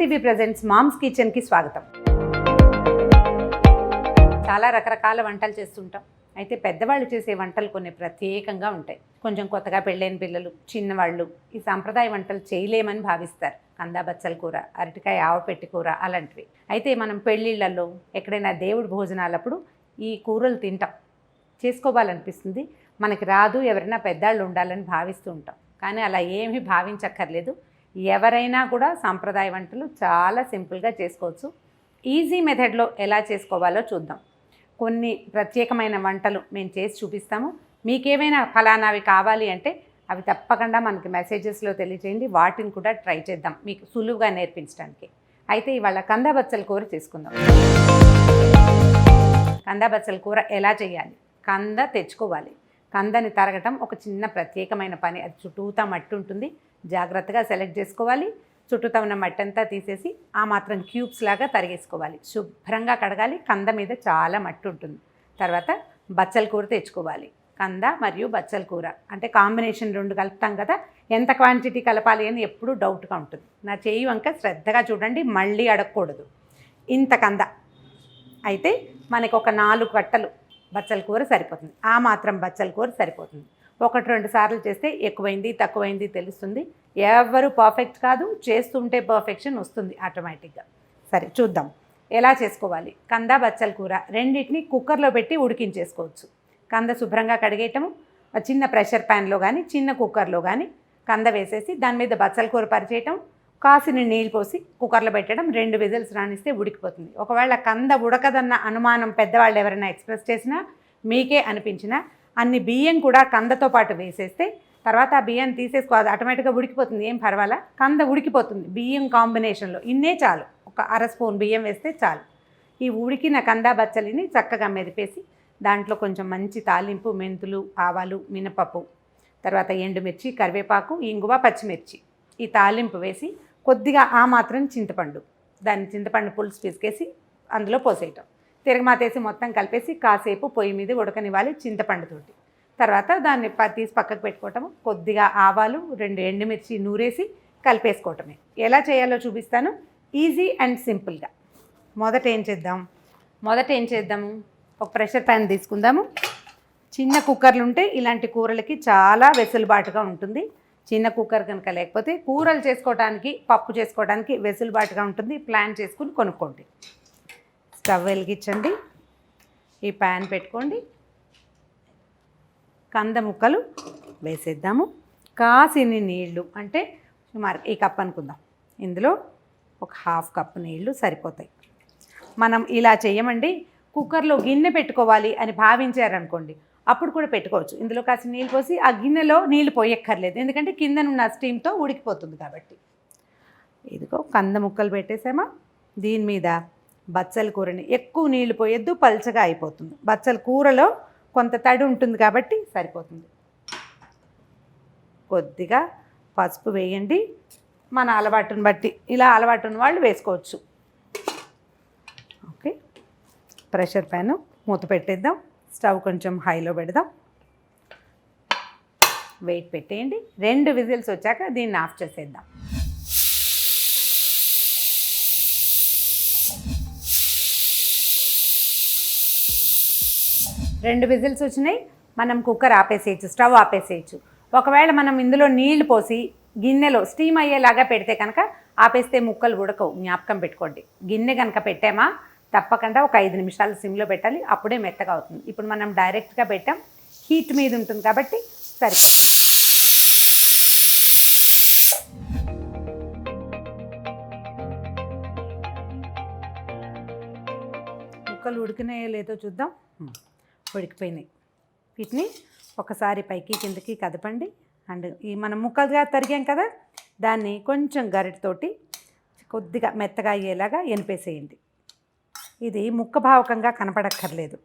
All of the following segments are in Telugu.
సుమన్ ప్రెజెంట్స్ మామ్స్ కిచెన్కి స్వాగతం. చాలా రకరకాల వంటలు చేస్తుంటాం. అయితే పెద్దవాళ్ళు చేసే వంటలు కొన్ని ప్రత్యేకంగా ఉంటాయి. కొంచెం కొత్తగా పెళ్ళైన పిల్లలు, చిన్నవాళ్ళు ఈ సాంప్రదాయ వంటలు చేయలేమని భావిస్తారు. కందా బచ్చల కూర, అరటికాయ ఆవపెట్టి కూర అలాంటివి. అయితే మనం పెళ్ళిళ్ళల్లో ఎక్కడైనా దేవుడి భోజనాలప్పుడు ఈ కూరలు తింటాం, చేసుకోవాలనిపిస్తుంది. మనకి రాదు, ఎవరైనా పెద్దాళ్ళు ఉండాలని భావిస్తూ ఉంటాం. కానీ అలా ఏమీ భావించక్కర్లేదు. ఎవరైనా కూడా సాంప్రదాయ వంటలు చాలా సింపుల్గా చేసుకోవచ్చు. ఈజీ మెథడ్లో ఎలా చేసుకోవాలో చూద్దాం. కొన్ని ప్రత్యేకమైన వంటలు మేము చేసి చూపిస్తాము. మీకేమైనా ఫలానావి కావాలి అంటే అవి తప్పకుండా మనకి మెసేజెస్లో తెలియజేయండి. వాటిని కూడా ట్రై చేద్దాం మీకు సులువుగా నేర్పించడానికి. అయితే ఇవాళ కందా బచ్చల కూర చేసుకుందాం. కందా బచ్చల కూర ఎలా చేయాలి? కంద తెచ్చుకోవాలి. కందని తరగటం ఒక చిన్న ప్రత్యేకమైన పని. అది చుట్టూతా మట్టి ఉంటుంది, జాగ్రత్తగా సెలెక్ట్ చేసుకోవాలి. చుట్టూతా ఉన్న మట్టి అంతా తీసేసి ఆ మాత్రం క్యూబ్స్ లాగా తరిగేసుకోవాలి. శుభ్రంగా కడగాలి. కంద మీద చాలా మట్టి ఉంటుంది. తర్వాత బచ్చల కూర తెచ్చుకోవాలి. కంద మరియు బచ్చల కూర అంటే కాంబినేషన్ రెండు కలుపుతాం కదా, ఎంత క్వాంటిటీ కలపాలి అని ఎప్పుడూ డౌట్గా ఉంటుంది. నా చేయి వంక శ్రద్ధగా చూడండి, మళ్ళీ అడగకూడదు. ఇంత కంద అయితే మనకు ఒక 4 కట్టలు బచ్చల కూర సరిపోతుంది. ఆ మాత్రం బచ్చల కూర సరిపోతుంది. 1-2 సార్లు చేస్తే ఎక్కువైంది తక్కువైంది తెలుస్తుంది. ఎవరు పర్ఫెక్ట్ కాదు, చేస్తుంటే పర్ఫెక్షన్ వస్తుంది ఆటోమేటిక్గా. సరే చూద్దాం ఎలా చేసుకోవాలి. కంద బచ్చల కూర రెండింటిని కుక్కర్లో పెట్టి ఉడికించేసుకోవచ్చు. కంద శుభ్రంగా కడిగేయటము, చిన్న ప్రెషర్ ప్యాన్లో కానీ చిన్న కుక్కర్లో కానీ కంద వేసేసి దాని మీద బచ్చల కూర పరిచేయటం, కాసిన నీళ్ళు పోసి కుక్కర్లో పెట్టడం, 2 విజిల్స్ రానిస్తే ఉడికిపోతుంది. ఒకవేళ కంద ఉడకదన్న అనుమానం పెద్దవాళ్ళు ఎవరైనా ఎక్స్ప్రెస్ చేసినా, మీకే అనిపించినా అన్ని బియ్యం కూడా కందతో పాటు వేసేస్తే తర్వాత ఆ బియ్యాన్ని తీసేసుకోవాలి, ఆటోమేటిక్గా ఉడికిపోతుంది. ఏం పర్వాలా, కంద ఉడికిపోతుంది బియ్యం కాంబినేషన్లో. ఇన్నే చాలు, ఒక 1/2 స్పూన్ బియ్యం వేస్తే చాలు. ఈ ఉడికిన కందా బచ్చలిని చక్కగా మెదిపేసి దాంట్లో కొంచెం మంచి తాలింపు, మెంతులు, ఆవాలు, మినపప్పు, తర్వాత ఎండుమిర్చి, కరివేపాకు, ఇంగువ, పచ్చిమిర్చి ఈ తాలింపు వేసి కొద్దిగా ఆ మాత్రం చింతపండు, దాన్ని చింతపండు పులుసు పిసికేసి అందులో పోసేయటం, తిరగమాతేసి మొత్తం కలిపేసి కాసేపు పొయ్యి మీద ఉడకనివ్వాలి చింతపండుతోటి. తర్వాత దాన్ని తీసి పక్కకు పెట్టుకోవటము, కొద్దిగా ఆవాలు, 2 ఎండుమిర్చి నూరేసి కలిపేసుకోవటమే. ఎలా చేయాలో చూపిస్తాను, ఈజీ అండ్ సింపుల్గా. మొదట ఏం చేద్దాము, ఒక ప్రెషర్ ప్యాన్ తీసుకుందాము. చిన్న కుక్కర్లు ఉంటే ఇలాంటి కూరలకి చాలా వెసులుబాటుగా ఉంటుంది. చిన్న కుక్కర్ కనుక లేకపోతే కూరలు చేసుకోవడానికి, పప్పు చేసుకోవడానికి వెసులుబాటుగా ఉంటుంది. ప్లాన్ చేసుకుని కొనుక్కోండి. స్టవ్ వెలిగించండి, ఈ ప్యాన్ పెట్టుకోండి, కంద ముక్కలు వేసేద్దాము. కాసిని నీళ్ళు అంటే సుమారు ఈ కప్ అనుకుందాం, ఇందులో ఒక 1/2 కప్పు నీళ్లు సరిపోతాయి. మనం ఇలా చేయమండి, కుక్కర్లో గిన్నె పెట్టుకోవాలి అని భావించారనుకోండి, అప్పుడు కూడా పెట్టుకోవచ్చు. ఇందులో కాసి నీళ్ళు పోసి ఆ గిన్నెలో నీళ్ళు పోయక్కర్లేదు, ఎందుకంటే కిందనున్న స్టీమ్తో ఉడికిపోతుంది కాబట్టి. ఇదిగో కంద ముక్కలు పెట్టేసామా, దీని మీద బచ్చల కూరని ఎక్కువ నీళ్లు పోయొద్దు, పల్చగా అయిపోతుంది. బచ్చల కూరలో కొంత తడి ఉంటుంది కాబట్టి సరిపోతుంది. కొద్దిగా పసుపు వేయండి, మన అలవాటుని బట్టి, ఇలా అలవాటు ఉన్న వాళ్ళు వేసుకోవచ్చు. ఓకే, ప్రెషర్ ప్యాన్ మూత పెట్టేద్దాం. స్టవ్ కొంచెం హైలో పెడదాం, వెయిట్ పెట్టేయండి. 2 విజిల్స్ వచ్చాక దీన్ని ఆఫ్ చేసేద్దాం. రెండు విజిల్స్ వచ్చినాయి, మనం కుక్కర్ ఆపేసేయచ్చు, స్టవ్ ఆపేసేయచ్చు. ఒకవేళ మనం ఇందులో నీళ్లు పోసి గిన్నెలో స్టీమ్ అయ్యేలాగా పెడితే కనుక ఆపేస్తే ముక్కలు ఉడకవు, జ్ఞాపకం పెట్టుకోండి. గిన్నె కనుక పెట్టామా తప్పకుండా ఒక 5 నిమిషాలు సిమ్లో పెట్టాలి, అప్పుడే మెత్తగా అవుతుంది. ఇప్పుడు మనం డైరెక్ట్గా పెట్టాం, హీట్ మీద ఉంటుంది కాబట్టి సరిపోతుంది. ముక్కలు ఉడికినాయో లేదో చూద్దాం. ఉడికిపోయినాయి. వీటిని ఒకసారి పైకి కిందకి కదపండి. అండ్ ఈ మనం ముక్కలుగా తరిగాం కదా, దాన్ని కొంచెం గరిటతోటి కొద్దిగా మెత్తగా అయ్యేలాగా ఎనిపేసేయండి. ఇది ముక్క భావకంగా కనపడక్కర్లేదు.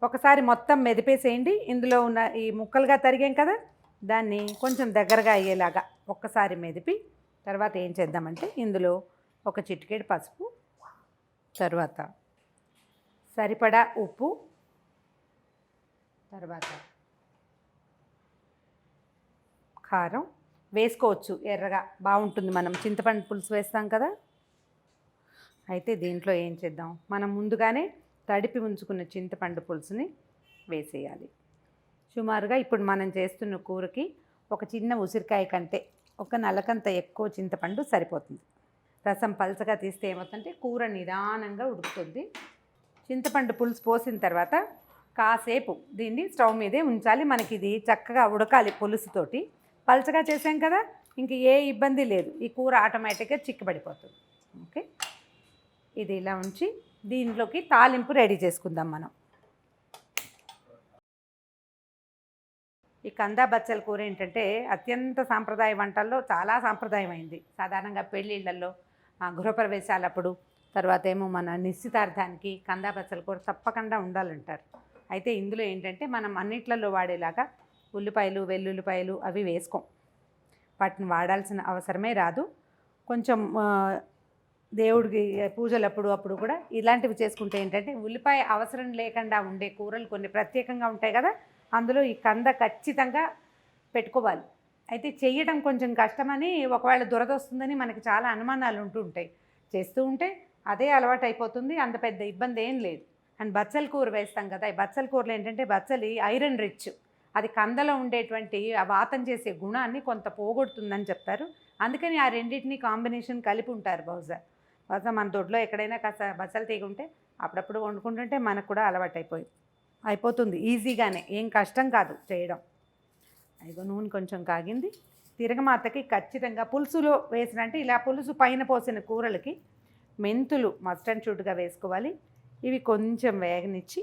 ఒకసారి మొత్తం మెదిపేసేయండి. ఇందులో ఉన్న ఈ ముక్కలుగా తరిగాం కదా, దాన్ని కొంచెం దగ్గరగా అయ్యేలాగా ఒక్కసారి మెదిపి తర్వాత ఏం చేద్దామంటే ఇందులో ఒక చిటికెడు పసుపు, తర్వాత సరిపడా ఉప్పు, తర్వాత కారం, వేసుకోవచ్చు, ఎర్రగా బాగుంటుంది. మనం చింతపండు పులుసు వేస్తాం కదా. అయితే దీంట్లో ఏం చేద్దాం, మనం ముందుగానే తడిపి ఉంచుకున్న చింతపండు పులుసుని వేసేయాలి. సుమారుగా ఇప్పుడు మనం చేస్తున్న కూరకి ఒక చిన్న ఉసిరికాయ కంటే ఒక నలకంత ఎక్కువ చింతపండు సరిపోతుంది. రసం పలచగా తీస్తే ఏమవుతుందంటే కూర నిదానంగా ఉడుకుతుంది. చింతపండు పులుసు పోసిన తర్వాత కాసేపు దీన్ని స్టవ్ మీదే ఉంచాలి. మనకి ఇది చక్కగా ఉడకాలి పులుసుతోటి. పలచగా చేసాం కదా, ఇంక ఏ ఇబ్బంది లేదు, ఈ కూర ఆటోమేటిక్గా చిక్కబడిపోతుంది. ఓకే, ఇది ఇలా ఉంచి దీనిలోకి తాలింపు రెడీ చేసుకుందాం మనం. ఈ కందా బచ్చల కూర ఏంటంటే అత్యంత సాంప్రదాయ వంటల్లో చాలా సాంప్రదాయమైంది. సాధారణంగా పెళ్ళిళ్ళల్లో, గృహప్రవేశాలప్పుడు, తర్వాత ఏమో మన నిశ్చితార్థానికి కందా బచ్చల కూర తప్పకుండా ఉండాలంటారు. అయితే ఇందులో ఏంటంటే మనం అన్నిట్లలో వాడేలాగా ఉల్లిపాయలు, వెల్లుల్లిపాయలు అవి వేసుకోం. వాటిని వాడాల్సిన అవసరమే రాదు. కొంచెం దేవుడికి పూజలప్పుడు అప్పుడు కూడా ఇలాంటివి చేసుకుంటే ఏంటంటే ఉల్లిపాయ అవసరం లేకుండా ఉండే కూరలు కొన్ని ప్రత్యేకంగా ఉంటాయి కదా, అందులో ఈ కంద ఖచ్చితంగా పెట్టుకోవాలి. అయితే చేయడం కొంచెం కష్టమని, ఒకవేళ దురదొస్తుందని మనకి చాలా అనుమానాలు ఉంటూ ఉంటాయి. చేస్తూ ఉంటే అదే అలవాటు అయిపోతుంది, అంత పెద్ద ఇబ్బంది ఏం లేదు. అండ్ బచ్చల కూర వేస్తాం కదా, ఈ బచ్చల కూరలో ఏంటంటే బచ్చలి ఐరన్ రిచ్, అది కందలో ఉండేటువంటి ఆ వాతం చేసే గుణాన్ని కొంత పోగొడుతుందని చెప్తారు. అందుకని ఆ రెండింటిని కాంబినేషన్ కలిపి ఉంటారు. బహుశా మన దొడ్లో ఎక్కడైనా కాస్త బచ్చల తీగ ఉంటే అప్పుడప్పుడు వండుకుంటుంటే మనకు కూడా అలవాటు అయిపోతుంది ఈజీగానే, ఏం కష్టం కాదు చేయడం. అదిగో నూనె కొంచెం కాగింది. తిరగమాతకి ఖచ్చితంగా పులుసులో వేసినంటే ఇలా పులుసు పైన పోసిన కూరలకి మెంతులు మస్ట్ అండ్ షుడ్గా వేసుకోవాలి. ఇవి కొంచెం వేగనిచ్చి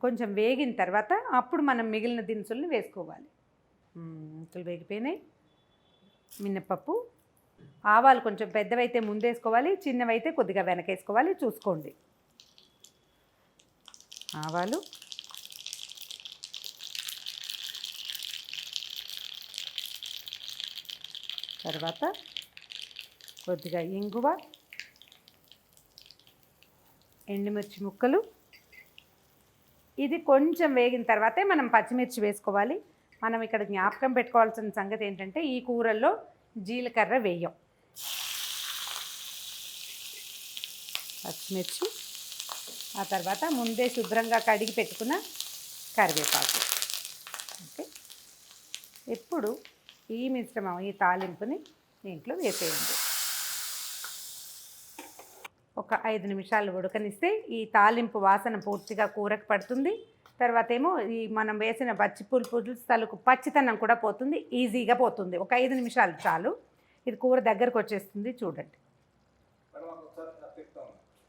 కొంచెం వేగిన తర్వాత అప్పుడు మనం మిగిలిన దినుసుల్ని వేసుకోవాలి. మెంతులు వేగిపోయినాయి. మినపప్పు, ఆవాలు కొంచెం పెద్దవైతే ముందేసుకోవాలి, చిన్నవైతే కొద్దిగా వెనకేసుకోవాలి, చూసుకోండి. ఆవాలు, తర్వాత కొద్దిగా ఇంగువ, ఎండుమిర్చి ముక్కలు. ఇది కొంచెం వేగిన తర్వాతే మనం పచ్చిమిర్చి వేసుకోవాలి. మనం ఇక్కడ జ్ఞాపకం పెట్టుకోవాల్సిన సంగతి ఏంటంటే ఈ కూరల్లో జీలకర్ర వేయం. పచ్చిమిర్చి, ఆ తర్వాత ముందే శుభ్రంగా కడిగి పెట్టుకున్న కరివేపాకు. ఓకే, ఇప్పుడు ఈ మిశ్రమం, ఈ తాలింపుని దీంట్లో వేసేయండి. ఒక 5 నిమిషాలు ఉడకనిస్తే ఈ తాలింపు వాసన పూర్తిగా కూరకు పడుతుంది. తర్వాత ఏమో ఈ మనం వేసిన పులుసు తలకు పచ్చితనం కూడా పోతుంది, ఈజీగా పోతుంది. ఒక 5 నిమిషాలు చాలు, ఇది కూర దగ్గరకు వచ్చేస్తుంది. చూడండి,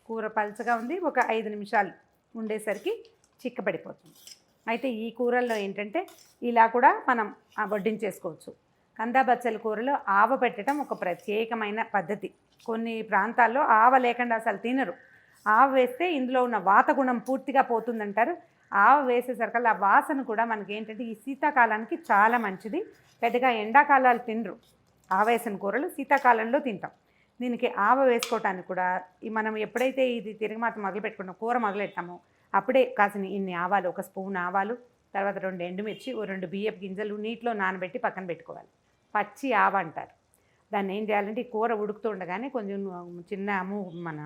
కూర పలచగా ఉంది. ఒక 5 నిమిషాలు ఉండేసరికి చిక్కబడిపోతుంది. అయితే ఈ కూరల్లో ఏంటంటే ఇలా కూడా మనం వడ్డించేసుకోవచ్చు. కందా బచ్చల కూరలో ఆవ పెట్టడం ఒక ప్రత్యేకమైన పద్ధతి. కొన్ని ప్రాంతాల్లో ఆవ లేకుండా అసలు తినరు. ఆవ వేస్తే ఇందులో ఉన్న వాత గుణం పూర్తిగా పోతుందంటారు. ఆవ వేసేసరికల్లా ఆ వాసన కూడా మనకి ఏంటంటే ఈ శీతాకాలానికి చాలా మంచిది. పెద్దగా ఎండాకాలాలు తినరు ఆవ వేసిన కూరలు, శీతాకాలంలో తింటాం. దీనికి ఆవ వేసుకోవటానికి కూడా మనం ఎప్పుడైతే ఇది తిరగమాత మొదలు పెట్టుకున్నాం, కూర మొదలెట్టామో అప్పుడే కాసిన ఇన్ని ఆవాలు, ఒక స్పూన్ ఆవాలు, తర్వాత 2 ఎండుమిర్చి, 2 బియ్యపు గింజలు నీటిలో నానబెట్టి పక్కన పెట్టుకోవాలి. పచ్చి ఆవ అంటారు. దాన్ని ఏం చేయాలంటే ఈ కూర ఉడుకుతుండగానే కొంచెం చిన్న మన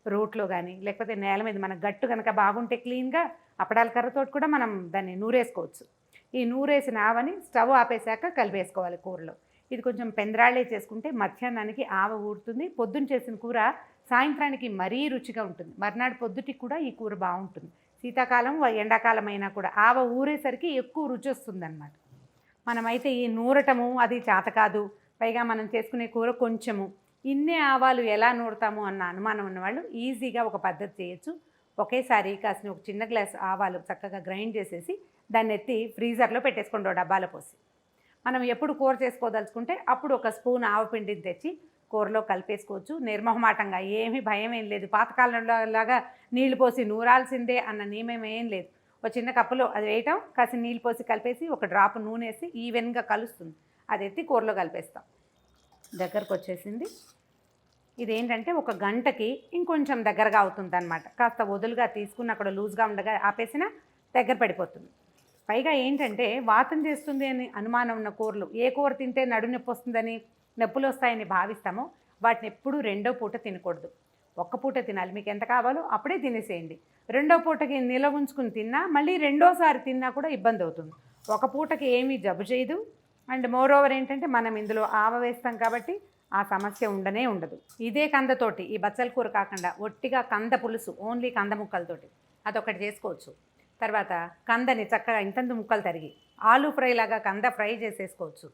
రోట్లో కానీ లేకపోతే నేల మీద మన గట్టు కనుక బాగుంటే క్లీన్గా అప్పడాల కర్రతోటి కూడా మనం దాన్ని నూరేసుకోవచ్చు. ఈ నూరేసిన ఆవని స్టవ్ ఆపేశాక కలిపేసుకోవాలి కూరలో. ఇది కొంచెం పెందరాళ్ళే చేసుకుంటే మధ్యాహ్నానికి ఆవ ఊరుతుంది. పొద్దున్న చేసిన కూర సాయంత్రానికి మరీ రుచిగా ఉంటుంది. మర్నాడు పొద్దుటికి కూడా ఈ కూర బాగుంటుంది. శీతాకాలం ఎండాకాలం అయినా కూడా ఆవ ఊరేసరికి ఎక్కువ రుచి వస్తుందన్నమాట. మనమైతే ఈ నూరటము అది చేత కాదు, పైగా మనం చేసుకునే కూర కొంచెము, ఇన్నే ఆవాలు ఎలా నూరుతాము అన్న అనుమానం ఉన్నవాళ్ళు ఈజీగా ఒక పద్ధతి చేయొచ్చు. ఒకేసారి కాసిన ఒక చిన్న గ్లాస్ ఆవాలు చక్కగా గ్రైండ్ చేసేసి దాన్ని ఎత్తి ఫ్రీజర్లో పెట్టేసుకోండి, డబ్బాలో పోసి. మనం ఎప్పుడు కూర చేసుకోదలుచుకుంటే అప్పుడు ఒక స్పూన్ ఆవపిండిని తెచ్చి కూరలో కలిపేసుకోవచ్చు నిర్మోహమాటంగా. ఏమీ భయం ఏం లేదు. పాతకాలంలోలాగా నీళ్లు పోసి నూరాల్సిందే అన్న నియమం ఏం లేదు. ఒక చిన్న కప్పులో అది వేయటం, కాసి నీళ్ళు పోసి కలిపేసి ఒక డ్రాప్ నూనె వేసి ఈవెన్గా కలుస్తుంది. అది ఎత్తి కూరలో కలిపేస్తాం. దగ్గరకు వచ్చేసింది. ఇదేంటంటే ఒక గంటకి ఇంకొంచెం దగ్గరగా అవుతుంది అనమాట. కాస్త వదులుగా తీసుకుని అక్కడ లూజ్గా ఉండగా ఆపేసినా దగ్గర పడిపోతుంది. పైగా ఏంటంటే వాతం చేస్తుంది అని అనుమానం ఉన్న కూరలు, ఏ కూర తింటే నడునొప్పి వస్తుందని, నొప్పులు వస్తాయని భావిస్తామో వాటిని ఎప్పుడూ రెండో పూట తినకూడదు. ఒక్క పూట తినాలి. మీకు ఎంత కావాలో అప్పుడే తినేసేయండి. రెండో పూటకి నిల్వ ఉంచుకుని తిన్నా మళ్ళీ రెండోసారి తిన్నా కూడా ఇబ్బంది అవుతుంది. ఒక పూటకి ఏమీ జబ్బు చేయదు. అండ్ మోర్ ఓవర్ ఏంటంటే మనం ఇందులో ఆవ వేస్తాం కాబట్టి ఆ సమస్య ఉండనే ఉండదు. ఇదే కందతోటి ఈ బచ్చల కూర కాకుండా ఒట్టిగా కంద పులుసు, ఓన్లీ కంద ముక్కలతోటి అదొకటి చేసుకోవచ్చు. తర్వాత కందని చక్కగా ఇంతంత ముక్కలు తరిగి ఆలూ ఫ్రై లాగా కంద ఫ్రై చేసేసుకోవచ్చు.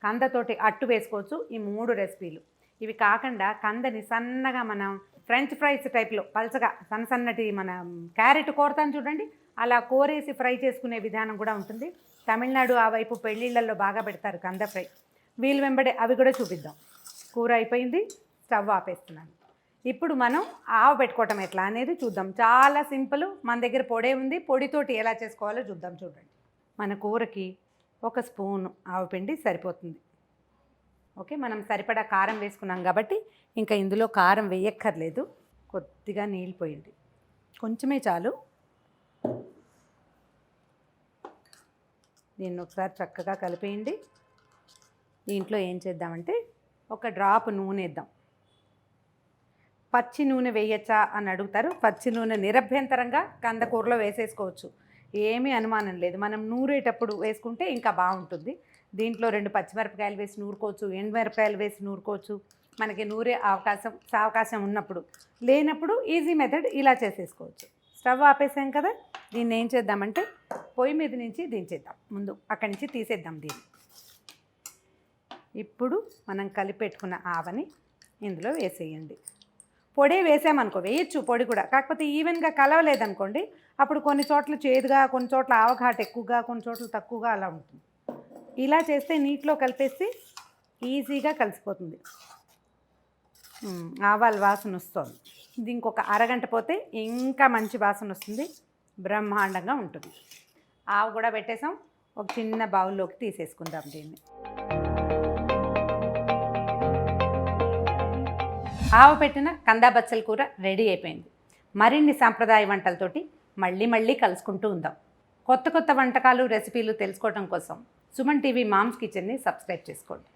కందతోటి అట్టు వేసుకోవచ్చు. ఈ 3 రెసిపీలు. ఇవి కాకుండా కందని సన్నగా మనం ఫ్రెంచ్ ఫ్రైస్ టైప్లో పలచగా సన్నటి మన క్యారెట్ కోరతాను చూడండి, అలా కోరేసి ఫ్రై చేసుకునే విధానం కూడా ఉంటుంది. తమిళనాడు ఆ వైపు పెళ్ళిళ్ళల్లో బాగా పెడతారు కంద ఫ్రై. వీలు వెంబడే అవి కూడా చూపిద్దాం. కూర అయిపోయింది, స్టవ్ ఆపేస్తున్నాను. ఇప్పుడు మనం ఆవ పెట్టుకోవటం ఎట్లా అనేది చూద్దాం. చాలా సింపుల్. మన దగ్గర పొడే ఉంది, పొడితోటి ఎలా చేసుకోవాలో చూద్దాం. చూడండి, మన కూరకి 1 స్పూను ఆవపిండి సరిపోతుంది. ఓకే, మనం సరిపడా కారం వేసుకున్నాం కాబట్టి ఇంకా ఇందులో కారం వేయక్కర్లేదు. కొద్దిగా నీళ్ళు పోయండి, కొంచెమే చాలు. దీన్ని ఒకసారి చక్కగా కలిపేయండి. దీంట్లో ఏం చేద్దామంటే 1 డ్రాప్ నూనె వేద్దాం. పచ్చి నూనె వేయచ్చా అని అడుగుతారు. పచ్చి నూనె నిరభ్యంతరంగా కందకూరలో వేసేసుకోవచ్చు, ఏమీ అనుమానం లేదు. మనం నూరేటప్పుడు వేసుకుంటే ఇంకా బాగుంటుంది. దీంట్లో 2 పచ్చిమిరపకాయలు వేసి నూరుకోవచ్చు, ఎండుమిరపకాయలు వేసి నూరుకోవచ్చు. మనకి నూరే అవకాశం ఉన్నప్పుడు, లేనప్పుడు ఈజీ మెథడ్ ఇలా చేసేసుకోవచ్చు. స్టవ్ ఆపేసాం కదా, దీన్ని ఏం చేద్దామంటే పొయ్యి మీద నుంచి దించేద్దాం. ముందు అక్కడి నుంచి తీసేద్దాం దీన్ని. ఇప్పుడు మనం కలిపెట్టుకున్న ఆవని ఇందులో వేసేయండి. పొడి వేసామనుకో, వేయచ్చు పొడి కూడా, కాకపోతే ఈవెన్గా కలవలేదనుకోండి అప్పుడు కొన్ని చోట్ల చేదుగా, కొన్ని చోట్ల ఆవఘాటు ఎక్కువగా, కొన్ని చోట్ల తక్కువగా అలా ఉంటుంది. ఇలా చేస్తే నీటిలో కలిపేసి ఈజీగా కలిసిపోతుంది. ఆవాల వాసన వస్తుంది. ఇది ఇంకొక అరగంట పోతే ఇంకా మంచి వాసన వస్తుంది, బ్రహ్మాండంగా ఉంటుంది. ఆవు కూడా పెట్టేసాం. ఒక చిన్న బౌల్లోకి తీసేసుకుందాం దీన్ని. ఆవు పెట్టిన కందా బచ్చల కూర రెడీ అయిపోయింది. మరిన్ని సాంప్రదాయ వంటలతోటి మళ్ళీ కలుసుకుంటూ ఉందాం. కొత్త వంటకాలు, రెసిపీలు తెలుసుకోవడం కోసం సుమన్ టీవీ మామ్స్ కిచెన్ని సబ్స్క్రైబ్ చేసుకోండి.